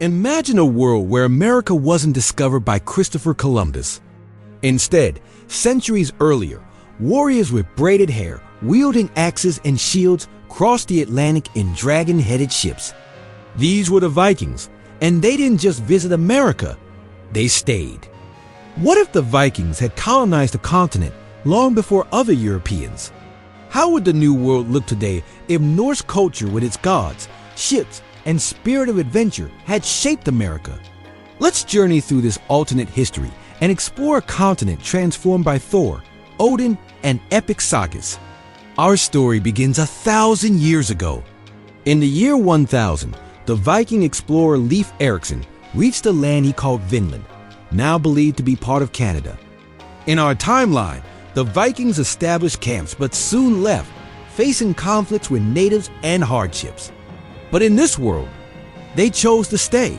Imagine a world where America wasn't discovered by Christopher Columbus. Instead, centuries earlier, warriors with braided hair, wielding axes and shields, crossed the Atlantic in dragon-headed ships. These were the Vikings, and they didn't just visit America, they stayed. What if the Vikings had colonized the continent long before other Europeans? How would the New World look today if Norse culture with its gods, ships, and spirit of adventure had shaped America? Let's journey through this alternate history and explore a continent transformed by Thor, Odin, and epic sagas. Our story begins 1,000 years ago. In the year 1000, the Viking explorer Leif Erikson reached a land he called Vinland, now believed to be part of Canada. In our timeline, the Vikings established camps but soon left, facing conflicts with natives and hardships. But in this world, they chose to stay.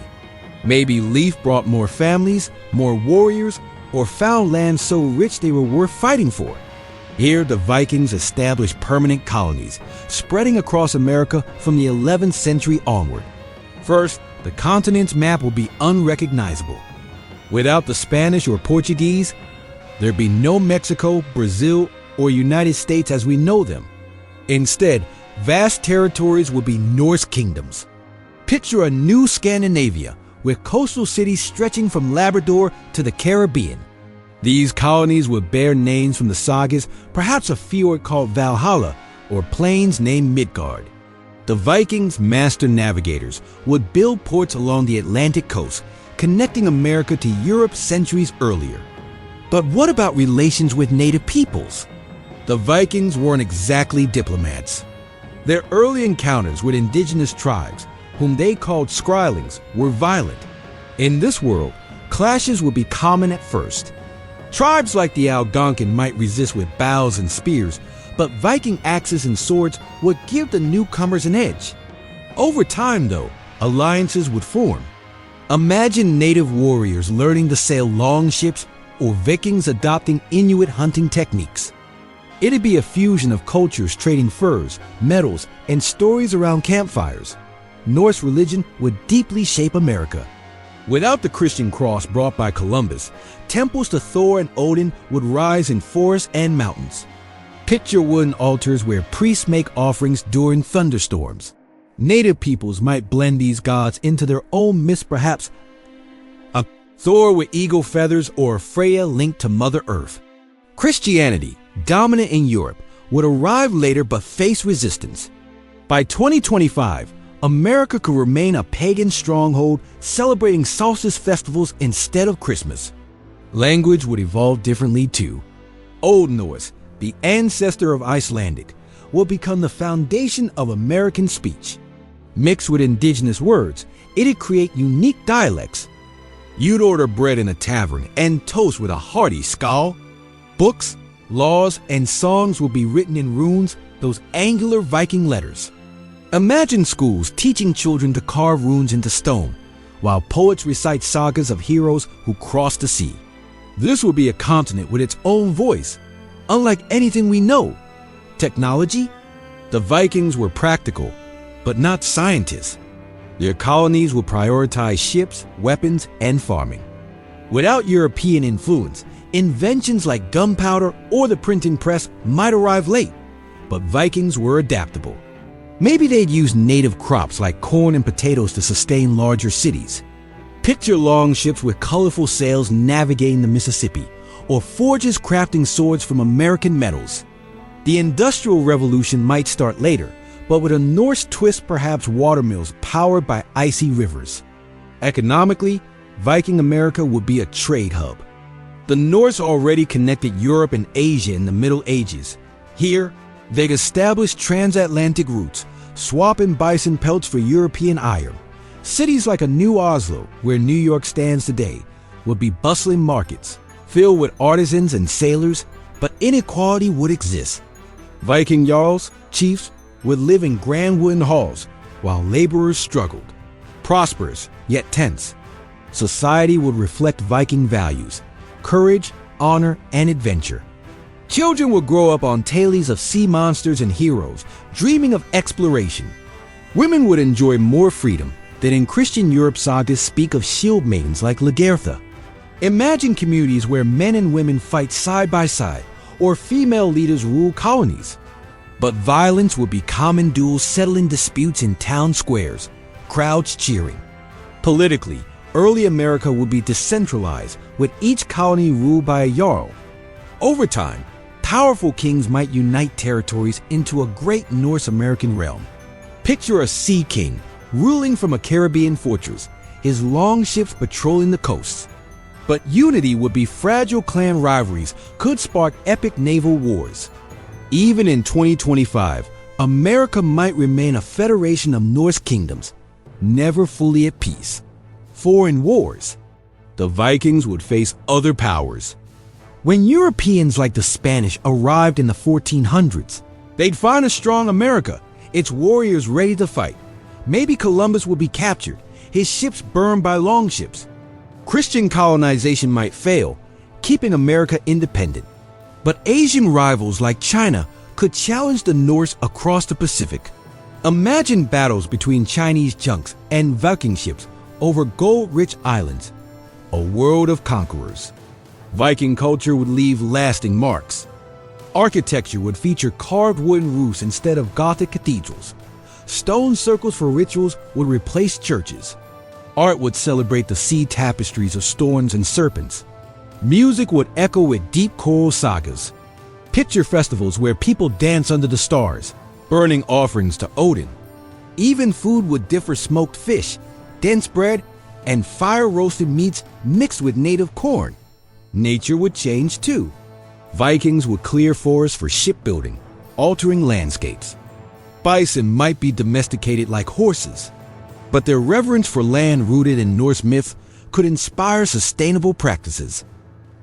Maybe Leif brought more families, more warriors, or found land so rich they were worth fighting for. Here, the Vikings established permanent colonies, spreading across America from the 11th century onward. First, the continent's map will be unrecognizable. Without the Spanish or Portuguese, there'd be no Mexico, Brazil, or United States as we know them. Instead, vast territories would be Norse kingdoms. Picture a new Scandinavia, with coastal cities stretching from Labrador to the Caribbean. These colonies would bear names from the sagas, perhaps a fjord called Valhalla, or plains named Midgard. The Vikings, master navigators, would build ports along the Atlantic coast, connecting America to Europe centuries earlier. But what about relations with native peoples? The Vikings weren't exactly diplomats. Their early encounters with indigenous tribes, whom they called Skrælings, were violent. In this world, clashes would be common at first. Tribes like the Algonquin might resist with bows and spears, but Viking axes and swords would give the newcomers an edge. Over time, though, alliances would form. Imagine native warriors learning to sail long ships or Vikings adopting Inuit hunting techniques. It'd be a fusion of cultures trading furs, metals, and stories around campfires. Norse religion would deeply shape America. Without the Christian cross brought by Columbus, temples to Thor and Odin would rise in forests and mountains. Picture wooden altars where priests make offerings during thunderstorms. Native peoples might blend these gods into their own myths, perhaps a Thor with eagle feathers or a Freya linked to Mother Earth. Christianity, dominant in Europe, would arrive later but face resistance. By 2025, America could remain a pagan stronghold, celebrating solstice festivals instead of Christmas. Language would evolve differently too. Old Norse, the ancestor of Icelandic, will become the foundation of American speech. Mixed with indigenous words, it'd create unique dialects. You'd order bread in a tavern and toast with a hearty skål. Books, laws, and songs will be written in runes, those angular Viking letters. Imagine schools teaching children to carve runes into stone, while poets recite sagas of heroes who crossed the sea. This will be a continent with its own voice, unlike anything we know. Technology? The Vikings were practical, but not scientists. Their colonies would prioritize ships, weapons, and farming. Without European influence, inventions like gunpowder or the printing press might arrive late, but Vikings were adaptable. Maybe they'd use native crops like corn and potatoes to sustain larger cities. Picture long ships with colorful sails navigating the Mississippi, or forges crafting swords from American metals. The Industrial Revolution might start later, but with a Norse twist, perhaps watermills powered by icy rivers. Economically, Viking America would be a trade hub. The Norse already connected Europe and Asia in the Middle Ages. Here, they'd established transatlantic routes, swapping bison pelts for European iron. Cities like a new Oslo, where New York stands today, would be bustling markets, filled with artisans and sailors, but inequality would exist. Viking jarls, chiefs, would live in grand wooden halls, while laborers struggled. Prosperous, yet tense. Society would reflect Viking values: courage, honor, and adventure. Children would grow up on tales of sea monsters and heroes, dreaming of exploration. Women would enjoy more freedom, that in Christian Europe sagas speak of shield maidens like Lagertha. Imagine communities where men and women fight side by side, or female leaders rule colonies. But violence would be common duels settling disputes in town squares, crowds cheering. Politically, early America would be decentralized, with each colony ruled by a jarl. Over time, powerful kings might unite territories into a great Norse American realm. Picture a sea king ruling from a Caribbean fortress, his longships patrolling the coasts. But unity would be fragile. Clan rivalries could spark epic naval wars. Even in 2025, America might remain a federation of Norse kingdoms, never fully at peace. Foreign wars. The Vikings would face other powers. When Europeans like the Spanish arrived in the 1400s, they'd find a strong America, its warriors ready to fight. Maybe Columbus would be captured, his ships burned by longships. Christian colonization might fail, keeping America independent. But Asian rivals like China could challenge the Norse across the Pacific. Imagine battles between Chinese junks and Viking ships over gold-rich islands. A world of conquerors. Viking culture would leave lasting marks. Architecture would feature carved wooden roofs instead of Gothic cathedrals. Stone circles for rituals would replace churches. Art would celebrate the sea tapestries of storms and serpents. Music would echo with deep choral sagas. Picture festivals where people dance under the stars, burning offerings to Odin. Even food would differ: smoked fish, dense bread, and fire-roasted meats mixed with native corn. Nature would change too. Vikings would clear forests for shipbuilding, altering landscapes. Bison might be domesticated like horses, but their reverence for land rooted in Norse myth could inspire sustainable practices.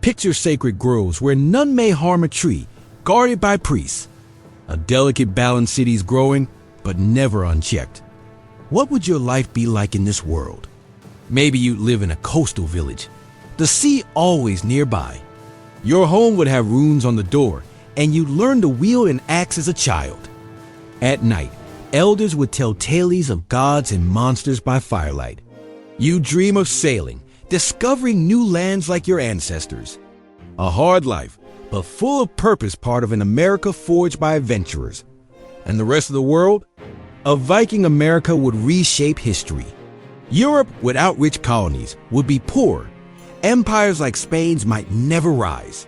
Picture sacred groves where none may harm a tree, guarded by priests. A delicate balance, cities growing, but never unchecked. What would your life be like in this world? Maybe you'd live in a coastal village, the sea always nearby. Your home would have runes on the door, and you'd learn to wield an axe as a child. At night, elders would tell tales of gods and monsters by firelight. You dream of sailing, discovering new lands like your ancestors. A hard life, but full of purpose, part of an America forged by adventurers. And the rest of the world? A Viking America would reshape history. Europe, without rich colonies, would be poor. Empires like Spain's might never rise.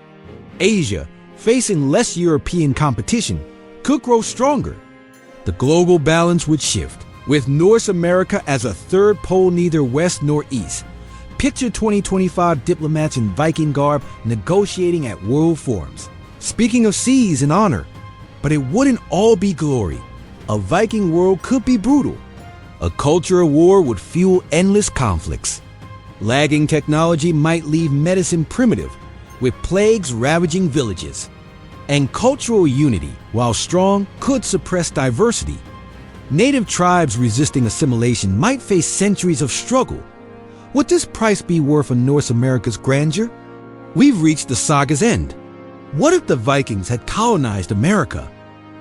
Asia, facing less European competition, could grow stronger. The global balance would shift, with North America as a third pole, neither west nor east. Picture 2025 diplomats in Viking garb negotiating at world forums, speaking of seas and honor. But it wouldn't all be glory. A Viking world could be brutal. A culture of war would fuel endless conflicts. Lagging technology might leave medicine primitive, with plagues ravaging villages. And cultural unity, while strong, could suppress diversity. Native tribes resisting assimilation might face centuries of struggle. Would this price be worth a North America's grandeur? We've reached the saga's end. What if the Vikings had colonized America?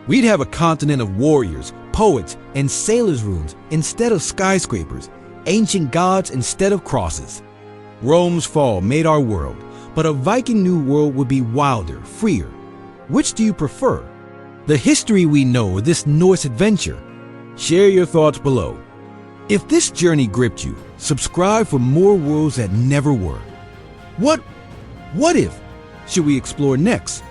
We'd have a continent of warriors, poets, and sailors' runes instead of skyscrapers, ancient gods instead of crosses. Rome's fall made our world, but a Viking new world would be wilder, freer. Which do you prefer? The history we know or this Norse adventure? Share your thoughts below. If this journey gripped you, subscribe for more worlds that never were. What if should we explore next?